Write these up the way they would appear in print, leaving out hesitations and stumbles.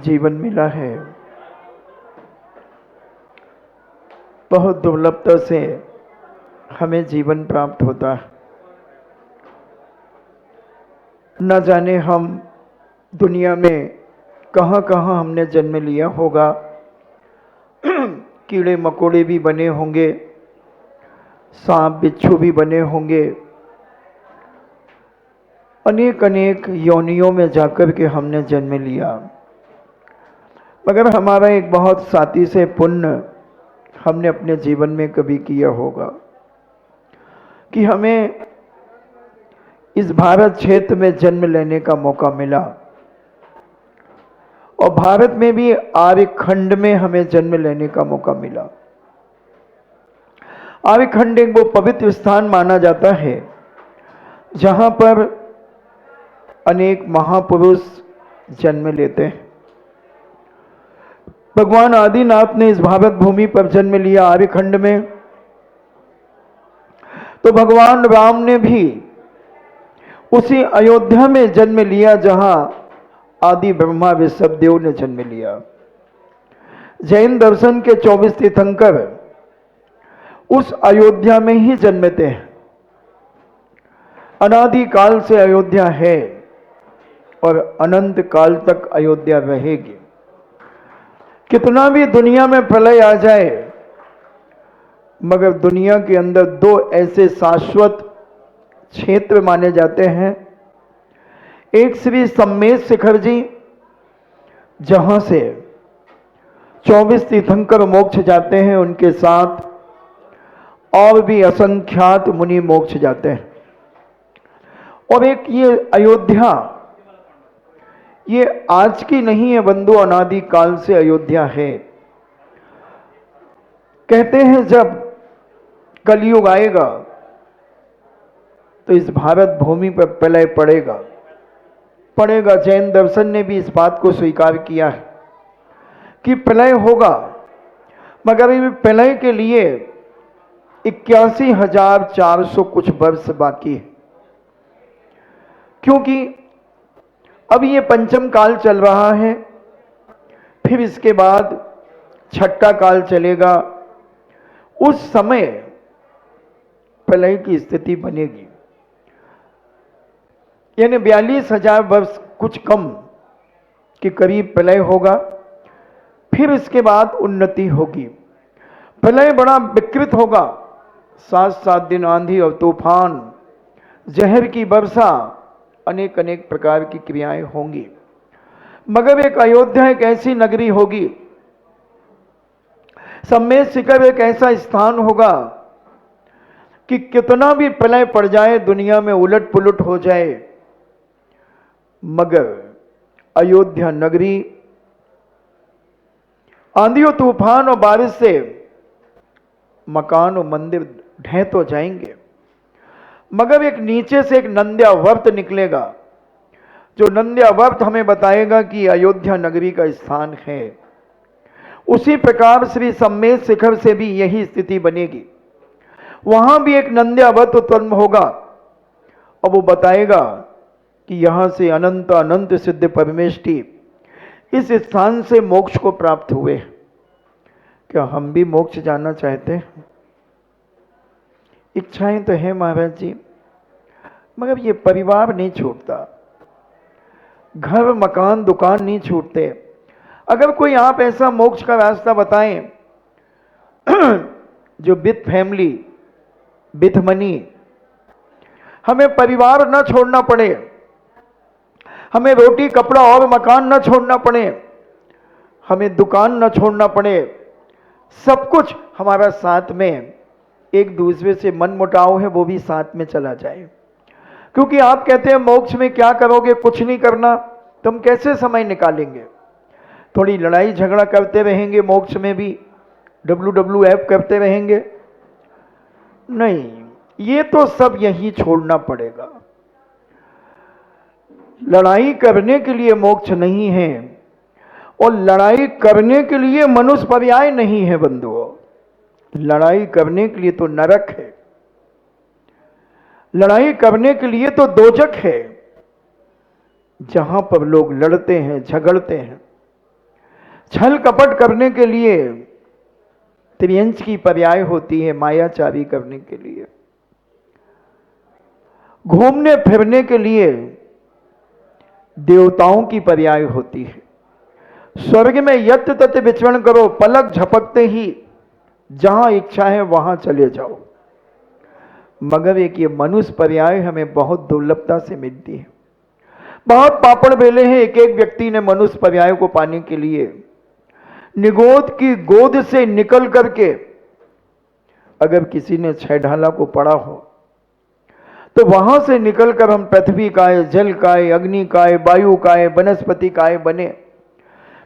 जीवन मिला है, बहुत दुर्लभता से हमें जीवन प्राप्त होता है। न जाने हम दुनिया में कहाँ कहाँ हमने जन्म लिया होगा। कीड़े मकोड़े भी बने होंगे, सांप बिच्छू भी बने होंगे, अनेक अनेक योनियों में जाकर के हमने जन्म लिया। मगर हमारा एक बहुत साथी से पुण्य हमने अपने जीवन में कभी किया होगा कि हमें इस भारत क्षेत्र में जन्म लेने का मौका मिला, और भारत में भी आर्यखंड में हमें जन्म लेने का मौका मिला। आर्यखंड एक वो पवित्र स्थान माना जाता है जहां पर अनेक महापुरुष जन्म लेते हैं। भगवान आदिनाथ ने इस भारत भूमि पर जन्म लिया आर्यखंड में, तो भगवान राम ने भी उसी अयोध्या में जन्म लिया जहां आदि ब्रह्मा ऋषभदेव ने जन्म लिया। जैन दर्शन के 24 तीर्थंकर उस अयोध्या में ही जन्मते हैं। अनादि काल से अयोध्या है और अनंत काल तक अयोध्या रहेगी। कितना भी दुनिया में प्रलय आ जाए, मगर दुनिया के अंदर दो ऐसे शाश्वत क्षेत्र माने जाते हैं। एक श्री सम्मेद शिखर जी, जहां से 24 तीर्थंकर मोक्ष जाते हैं, उनके साथ और भी असंख्यात मुनि मोक्ष जाते हैं। और एक ये अयोध्या, ये आज की नहीं है बंधु, अनादि काल से अयोध्या है। कहते हैं जब कलयुग आएगा तो इस भारत भूमि पर प्रलय पड़ेगा। जैन दर्शन ने भी इस बात को स्वीकार किया है कि प्रलय होगा, मगर इस प्रलय के लिए 81,400 कुछ वर्ष बाकी है। क्योंकि अब ये पंचम काल चल रहा है, फिर इसके बाद छठा काल चलेगा। उस समय प्रलय की स्थिति बनेगी, यानी 42,000 वर्ष कुछ कम के करीब प्रलय होगा। फिर इसके बाद उन्नति होगी। प्रलय बड़ा विकृत होगा, 7 दिन आंधी और तूफान, जहर की वर्षा, अनेक अनेक प्रकार की क्रियाएं होंगी। मगर एक अयोध्या एक ऐसी नगरी होगी, सम्मेद शिखर एक ऐसा स्थान होगा कि कितना भी प्रलय पड़ जाए, दुनिया में उलट पुलट हो जाए, मगर अयोध्या नगरी आंधी और तूफान और बारिश से मकान और मंदिर ढह तो जाएंगे, मगर एक नीचे से एक नंद्यावर्त निकलेगा, जो नंद्यावर्त हमें बताएगा कि अयोध्या नगरी का स्थान है। उसी प्रकार श्री सम्मेद शिखर से भी यही स्थिति बनेगी। वहां भी एक नंद्यावर्त उत्पन्न होगा और वो बताएगा कि यहां से अनंत अनंत सिद्ध परमेष्टि इस स्थान से मोक्ष को प्राप्त हुए। क्या हम भी मोक्ष जाना चाहते हैं? इच्छाएं तो है महाराज जी, मगर ये परिवार नहीं छूटता, घर मकान दुकान नहीं छूटते। अगर कोई आप ऐसा मोक्ष का रास्ता बताएं जो विथ फैमिली विथ मनी, हमें परिवार ना छोड़ना पड़े, हमें रोटी कपड़ा और मकान ना छोड़ना पड़े, हमें दुकान ना छोड़ना पड़े, सब कुछ हमारा साथ में, एक दूसरे से मन मुटाव है वो भी साथ में चला जाए। क्योंकि आप कहते हैं मोक्ष में क्या करोगे, कुछ नहीं करना, तो हम कैसे समय निकालेंगे? थोड़ी लड़ाई झगड़ा करते रहेंगे, मोक्ष में भी WWF करते रहेंगे? नहीं, ये तो सब यही छोड़ना पड़ेगा। लड़ाई करने के लिए मोक्ष नहीं है, और लड़ाई करने के लिए मनुष्य पर्याय नहीं है बंधुओं। लड़ाई करने के लिए तो नरक है, लड़ाई करने के लिए तो दोजख है, जहां पर लोग लड़ते हैं झगड़ते हैं। छल कपट करने के लिए त्रियंच की पर्याय होती है, मायाचारी करने के लिए, घूमने फिरने के लिए देवताओं की पर्याय होती है। स्वर्ग में यत्र तत्र विचरण करो, पलक झपकते ही जहां इच्छा है वहां चले जाओ। मगर एक ये मनुष्य पर्याय हमें बहुत दुर्लभता से मिलती है। बहुत पापड़ बेले हैं एक एक व्यक्ति ने मनुष्य पर्याय को पाने के लिए। निगोद की गोद से निकल करके अगर किसी ने छह ढाला को पढ़ा हो तो वहां से निकलकर हम पृथ्वी काय, जल काय, अग्नि काय, वायु काय, वनस्पति काय बने।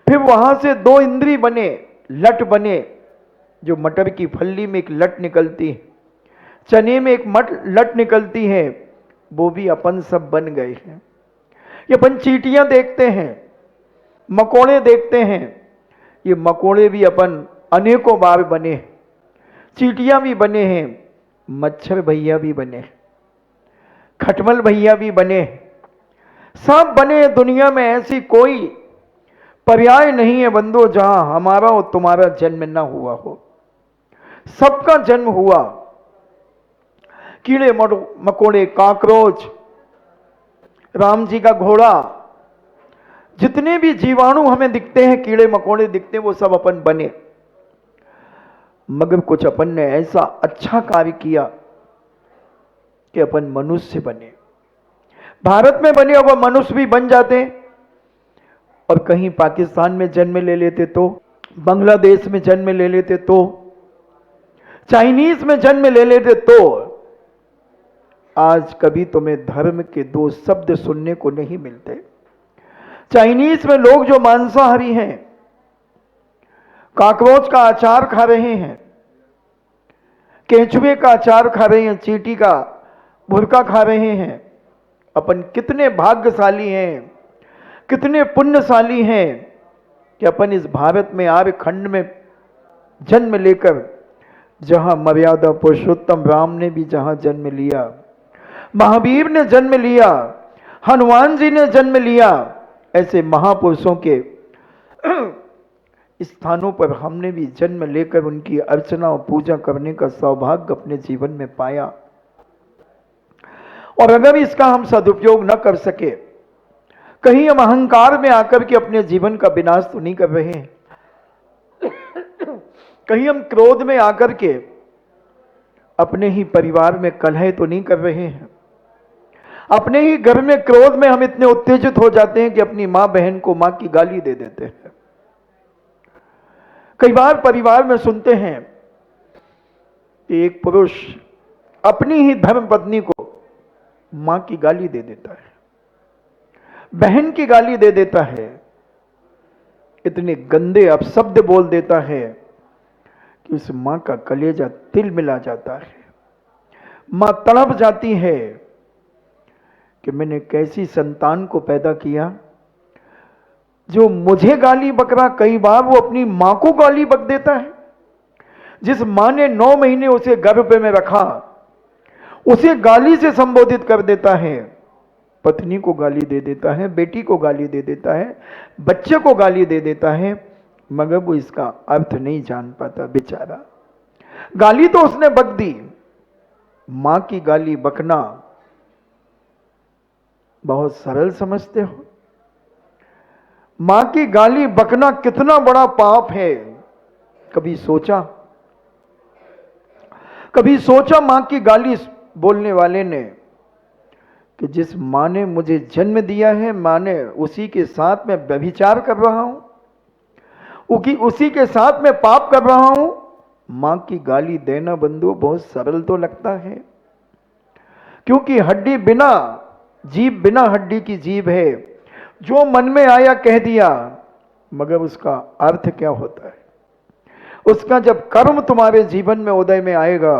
फिर वहां से दो इंद्री बने, लट बने, जो मटर की फल्ली में एक लट निकलती है, चने में एक लट निकलती है, वो भी अपन सब बन गए हैं। ये अपन चींटियां देखते हैं, मकोड़े देखते हैं, ये मकोड़े भी अपन अनेकों बार बने, चींटियां भी बने हैं, मच्छर भैया भी बने, खटमल भैया भी बने, सब बने। दुनिया में ऐसी कोई पर्याय नहीं है बंदो जहां हमारा और तुम्हारा जन्म न हुआ हो। सबका जन्म हुआ। कीड़े मकोड़े, काकरोच, राम जी का घोड़ा, जितने भी जीवाणु हमें दिखते हैं, कीड़े मकोड़े दिखते हैं, वो सब अपन बने। मगर कुछ अपन ने ऐसा अच्छा कार्य किया कि अपन मनुष्य बने। भारत में बने और मनुष्य भी बन जाते, और कहीं पाकिस्तान में जन्म ले लेते तो, बांग्लादेश में जन्म ले लेते तो, चाइनीज में जन्म ले लेते तो आज कभी तुम्हें धर्म के दो शब्द सुनने को नहीं मिलते। चाइनीज में लोग जो मांसाहारी हैं, काकरोच का अचार खा रहे हैं, केंचुए का अचार खा रहे हैं, चींटी का भुरका खा रहे हैं। अपन कितने भाग्यशाली हैं, कितने पुण्यशाली हैं कि अपन इस भारत में, आर्य खंड में जन्म लेकर, जहां मर्यादा पुरुषोत्तम राम ने भी जहां जन्म लिया, महावीर ने जन्म लिया, हनुमान जी ने जन्म लिया, ऐसे महापुरुषों के स्थानों पर हमने भी जन्म लेकर उनकी अर्चना और पूजा करने का सौभाग्य अपने जीवन में पाया। और अगर इसका हम सदुपयोग न कर सके, कहीं हम अहंकार में आकर के अपने जीवन का विनाश तो नहीं कर रहे हैं, कहीं हम क्रोध में आकर के अपने ही परिवार में कलह तो नहीं कर रहे हैं, अपने ही घर में क्रोध में हम इतने उत्तेजित हो जाते हैं कि अपनी मां बहन को मां की गाली दे देते हैं। कई बार परिवार में सुनते हैं कि एक पुरुष अपनी ही धर्म पत्नी को मां की गाली दे देता है, बहन की गाली दे देता है, इतने गंदे अपशब्द बोल देता है कि उस मां का कलेजा तिल मिला जाता है। मां तड़प जाती है कि मैंने कैसी संतान को पैदा किया जो मुझे गाली बक रहा। कई बार वो अपनी मां को गाली बक देता है। जिस मां ने 9 महीने उसे गर्भ में रखा, उसे गाली से संबोधित कर देता है, पत्नी को गाली दे देता है, बेटी को गाली दे देता है, बच्चे को गाली दे देता है, मगर वो इसका अर्थ नहीं जान पाता बेचारा। गाली तो उसने बक दी, मां की गाली बकना बहुत सरल समझते हो। मां की गाली बकना कितना बड़ा पाप है, कभी सोचा? कभी सोचा मां की गाली बोलने वाले ने कि जिस मां ने मुझे जन्म दिया है, मां ने उसी के साथ मैं व्यभिचार कर रहा हूं, उसी के साथ मैं पाप कर रहा हूं। मां की गाली देना बंधु बहुत सरल तो लगता है, क्योंकि हड्डी बिना, जीभ बिना हड्डी की जीभ है, जो मन में आया कह दिया, मगर उसका अर्थ क्या होता है? उसका जब कर्म तुम्हारे जीवन में उदय में आएगा,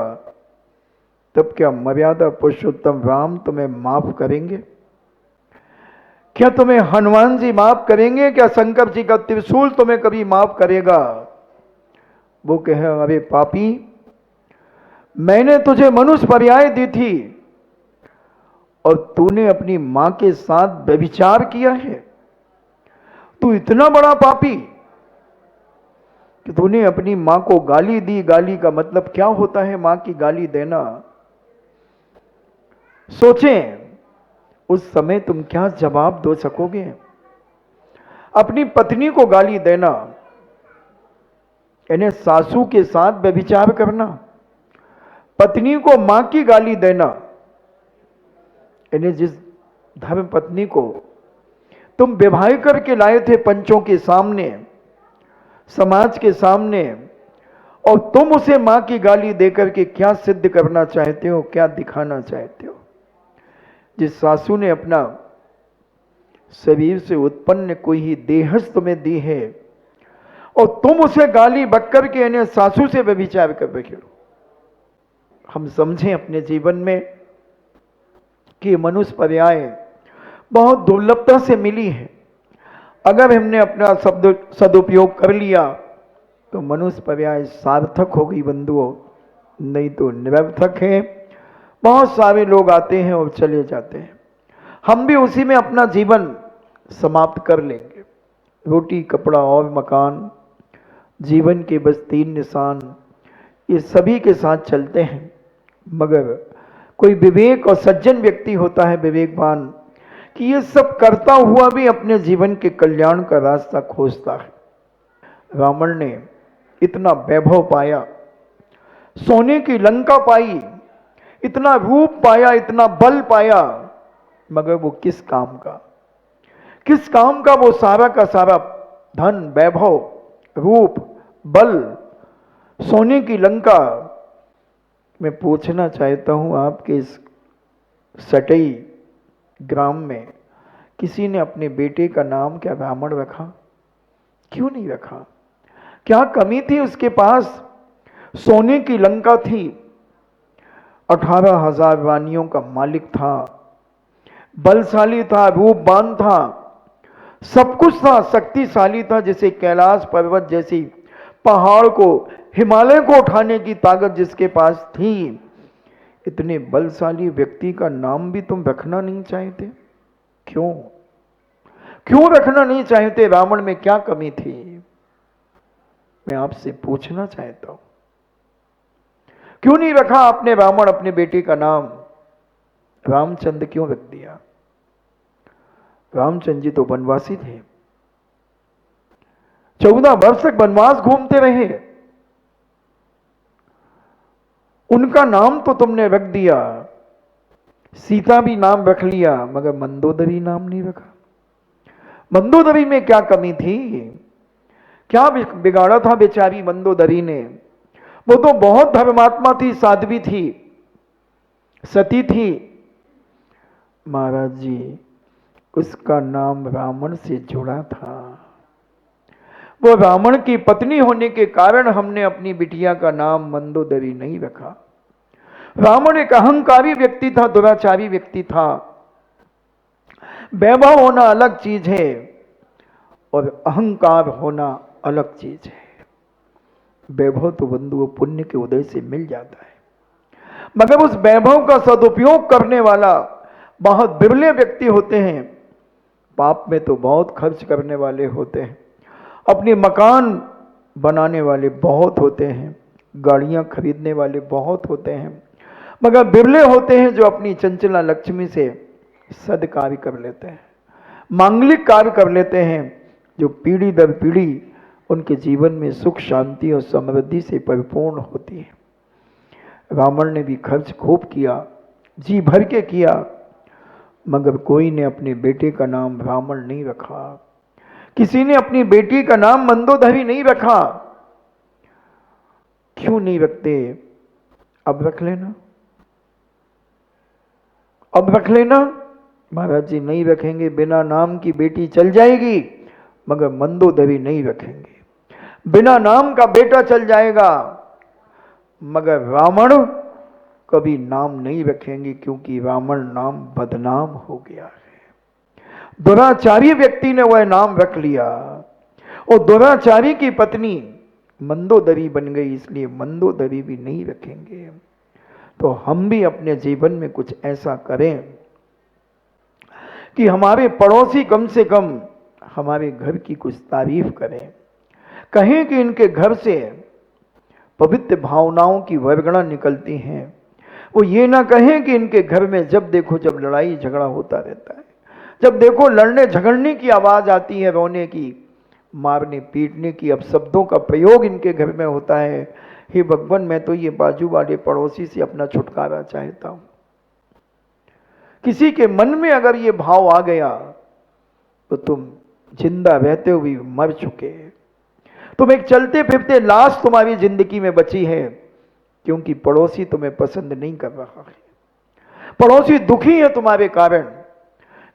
तब क्या मर्यादा पुरुषोत्तम राम तुम्हें माफ करेंगे? क्या तुम्हें हनुमान जी माफ करेंगे? क्या शंकर जी का त्रिशूल तुम्हें कभी माफ करेगा? वो कहे, अरे पापी, मैंने तुझे मनुष्य पर्याय दी थी और तूने अपनी मां के साथ व्यभिचार किया है, तू इतना बड़ा पापी। कि तूने अपनी मां को गाली दी। गाली का मतलब क्या होता है मां की गाली देना? सोचें उस समय तुम क्या जवाब दे सकोगे। अपनी पत्नी को गाली देना यानी सासू के साथ व्यभिचार करना, पत्नी को मां की गाली देना यानी जिस धर्म पत्नी को तुम विवाह करके लाए थे पंचों के सामने, समाज के सामने, और तुम उसे मां की गाली देकर के क्या सिद्ध करना चाहते हो, क्या दिखाना चाहते हो? जिस सासू ने अपना शरीर से उत्पन्न कोई ही देहस तुम्हें दी है और तुम उसे गाली बककर के यानी सासू से व्यभिचार कर रहे हो। हम समझें अपने जीवन में कि मनुष्य पर्याय बहुत दुर्लभता से मिली है। अगर हमने अपना शब्द सदुपयोग कर लिया तो मनुष्य पर्याय सार्थक हो गई बंधुओं, नहीं तो निरर्थक है। बहुत सारे लोग आते हैं और चले जाते हैं, हम भी उसी में अपना जीवन समाप्त कर लेंगे। रोटी कपड़ा और मकान, जीवन के बस 3 निशान, ये सभी के साथ चलते हैं, मगर कोई विवेक और सज्जन व्यक्ति होता है विवेकवान कि ये सब करता हुआ भी अपने जीवन के कल्याण का रास्ता खोजता है। रावण ने इतना वैभव पाया, सोने की लंका पाई, इतना रूप पाया, इतना बल पाया, मगर वो किस काम का? किस काम का वो सारा का सारा धन, वैभव, रूप, बल, सोने की लंका? मैं पूछना चाहता हूं आपके इस सटई ग्राम में किसी ने अपने बेटे का नाम क्या रावण रखा? क्यों नहीं रखा? क्या कमी थी उसके पास? सोने की लंका थी, 18,000 रानियों का मालिक था, बलशाली था, रूपवान था, सब कुछ था, शक्तिशाली था, जैसे कैलाश पर्वत जैसी पहाड़ को, हिमालय को उठाने की ताकत जिसके पास थी। इतने बलशाली व्यक्ति का नाम भी तुम रखना नहीं चाहते? क्यों? क्यों रखना नहीं चाहते? रावण में क्या कमी थी? मैं आपसे पूछना चाहता हूं, क्यों नहीं रखा आपने रावण अपने बेटे का नाम रामचंद्र क्यों रख दिया? रामचंद्र जी तो वनवासी थे, 14 वर्ष तक वनवास घूमते रहे, उनका नाम तो तुमने रख दिया। सीता भी नाम रख लिया, मगर मंदोदरी नाम नहीं रखा। मंदोदरी में क्या कमी थी? क्या बिगाड़ा था बेचारी मंदोदरी ने? वो तो बहुत धर्मात्मा थी, साध्वी थी, सती थी। महाराज जी, उसका नाम रावण से जुड़ा था। वो रावण की पत्नी होने के कारण हमने अपनी बिटिया का नाम मंदोदरी नहीं रखा। रावण एक अहंकारी व्यक्ति था, दुराचारी व्यक्ति था। वैभव होना अलग चीज है और अहंकार होना अलग चीज है। वैभव तो बंधुओं पुण्य के उदय से मिल जाता है, मगर उस वैभव का सदुपयोग करने वाला बहुत बिरले व्यक्ति होते हैं। पाप में तो बहुत खर्च करने वाले होते हैं, अपने मकान बनाने वाले बहुत होते हैं, गाड़ियां खरीदने वाले बहुत होते हैं, मगर बिरले होते हैं जो अपनी चंचला लक्ष्मी से सद कार्य कर लेते हैं, मांगलिक कार्य कर लेते हैं, जो पीढ़ी दर पीढ़ी उनके जीवन में सुख शांति और समृद्धि से परिपूर्ण होती है। रावण ने भी खर्च खूब किया, जी भर के किया, मगर कोई ने अपने बेटे का नाम रावण नहीं रखा। किसी ने अपनी बेटी का नाम मंदोदरी नहीं रखा। क्यों नहीं रखते? अब रख लेना, अब रख लेना। महाराज जी नहीं रखेंगे, बिना नाम की बेटी चल जाएगी, मगर मंदोदरी नहीं रखेंगे। बिना नाम का बेटा चल जाएगा, मगर रावण कभी नाम नहीं रखेंगे, क्योंकि रावण नाम बदनाम हो गया है। दुराचारी व्यक्ति ने वह नाम रख लिया और दुराचारी की पत्नी मंदोदरी बन गई, इसलिए मंदोदरी भी नहीं रखेंगे। तो हम भी अपने जीवन में कुछ ऐसा करें कि हमारे पड़ोसी कम से कम हमारे घर की कुछ तारीफ करें, कहें कि इनके घर से पवित्र भावनाओं की वर्गणा निकलती हैं, वो ये ना कहें कि इनके घर में जब देखो जब लड़ाई झगड़ा होता रहता है, जब देखो लड़ने झगड़ने की आवाज आती है, रोने की, मारने पीटने की अपशब्दों का प्रयोग इनके घर में होता है। हे भगवान, मैं तो ये बाजू वाले पड़ोसी से अपना छुटकारा चाहता हूं। किसी के मन में अगर ये भाव आ गया तो तुम जिंदा रहते हुए मर चुके, तुम एक चलते फिरते लाश तुम्हारी जिंदगी में बची है, क्योंकि पड़ोसी तुम्हें पसंद नहीं कर रहा है। पड़ोसी दुखी है तुम्हारे कारण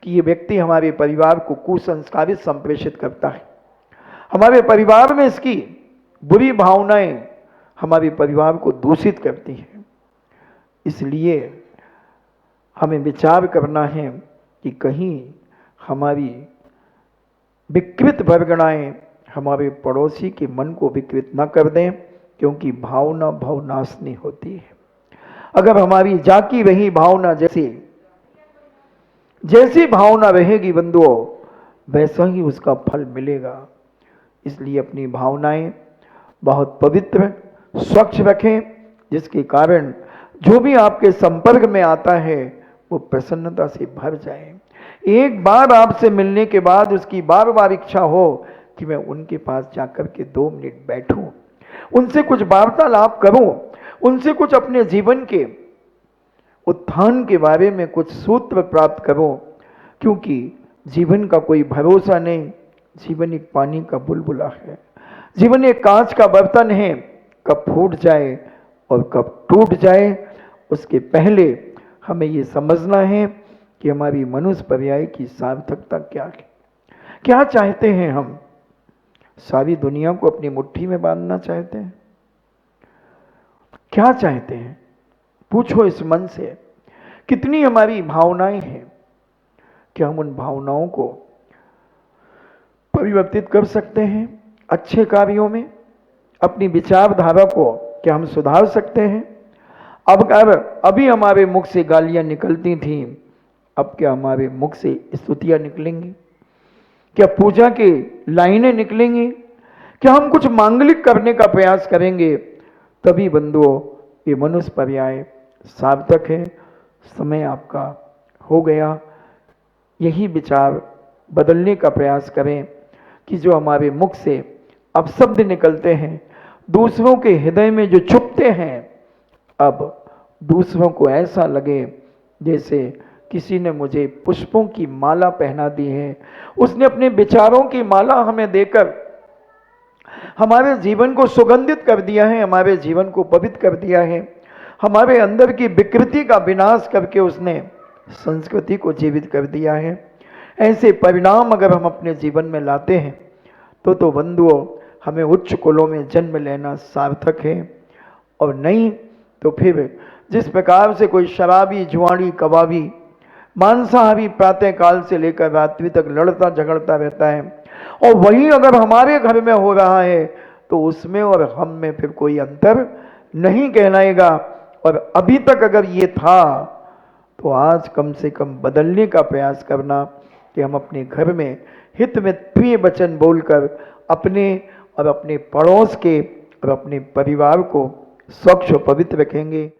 कि ये व्यक्ति हमारे परिवार को कुसंस्कारित संप्रेषित करता है, हमारे परिवार में इसकी बुरी भावनाएं हमारे परिवार को दूषित करती हैं। इसलिए हमें विचार करना है कि कहीं हमारी विकृत वर्गणाएं हमारे पड़ोसी के मन को विकृत न कर दें, क्योंकि भावना भावनाशनी होती है। अगर हमारी जाकी रही भावना जैसी भावना रहेगी बंधुओं, वैसा ही उसका फल मिलेगा। इसलिए अपनी भावनाएं बहुत पवित्र स्वच्छ रखें, जिसके कारण जो भी आपके संपर्क में आता है वो प्रसन्नता से भर जाए। एक बार आपसे मिलने के बाद उसकी बार बार इच्छा हो कि मैं उनके पास जाकर के 2 मिनट बैठूं, उनसे कुछ वार्तालाप करूं, उनसे कुछ अपने जीवन के उत्थान के बारे में कुछ सूत्र प्राप्त करो। क्योंकि जीवन का कोई भरोसा नहीं, जीवन एक पानी का बुलबुला है, जीवन एक कांच का बर्तन है, कब फूट जाए और कब टूट जाए उसके पहले हमें ये समझना है कि हमारी मनुष्य पर्याय की सार्थकता क्या है, क्या चाहते हैं हम। सारी दुनिया को अपनी मुट्ठी में बांधना चाहते हैं? क्या चाहते हैं? पूछो इस मन से। कितनी हमारी भावनाएं हैं, क्या हम उन भावनाओं को परिवर्तित कर सकते हैं अच्छे कार्यों में? अपनी विचारधारा को क्या हम सुधार सकते हैं? अब अभी हमारे मुख से गालियां निकलती थीं, अब क्या हमारे मुख से स्तुतियां निकलेंगी? क्या पूजा की लाइनें निकलेंगी? क्या हम कुछ मांगलिक करने का प्रयास करेंगे? तभी बंधुओं ये मनुष्य पर्याय सार्थक है। समय आपका हो गया। यही विचार बदलने का प्रयास करें कि जो हमारे मुख से अपशब्द निकलते हैं, दूसरों के हृदय में जो छुपते हैं, अब दूसरों को ऐसा लगे जैसे किसी ने मुझे पुष्पों की माला पहना दी है, उसने अपने विचारों की माला हमें देकर हमारे जीवन को सुगंधित कर दिया है, हमारे जीवन को पवित्र कर दिया है, हमारे अंदर की विकृति का विनाश करके उसने संस्कृति को जीवित कर दिया है। ऐसे परिणाम अगर हम अपने जीवन में लाते हैं तो बंधुओं हमें उच्च कुलों में जन्म लेना सार्थक है। और नहीं तो फिर जिस प्रकार से कोई शराबी, जुआड़ी, कबाबी, मांसाहारी प्रातः काल से लेकर रात्रि तक लड़ता झगड़ता रहता है, और वही अगर हमारे घर में हो रहा है तो उसमें और हम में फिर कोई अंतर नहीं कहलाएगा। और अभी तक अगर ये था तो आज कम से कम बदलने का प्रयास करना कि हम अपने घर में हित में प्रिय वचन बोलकर अपने और अपने पड़ोस के और अपने परिवार को स्वच्छ और पवित्र रखेंगे।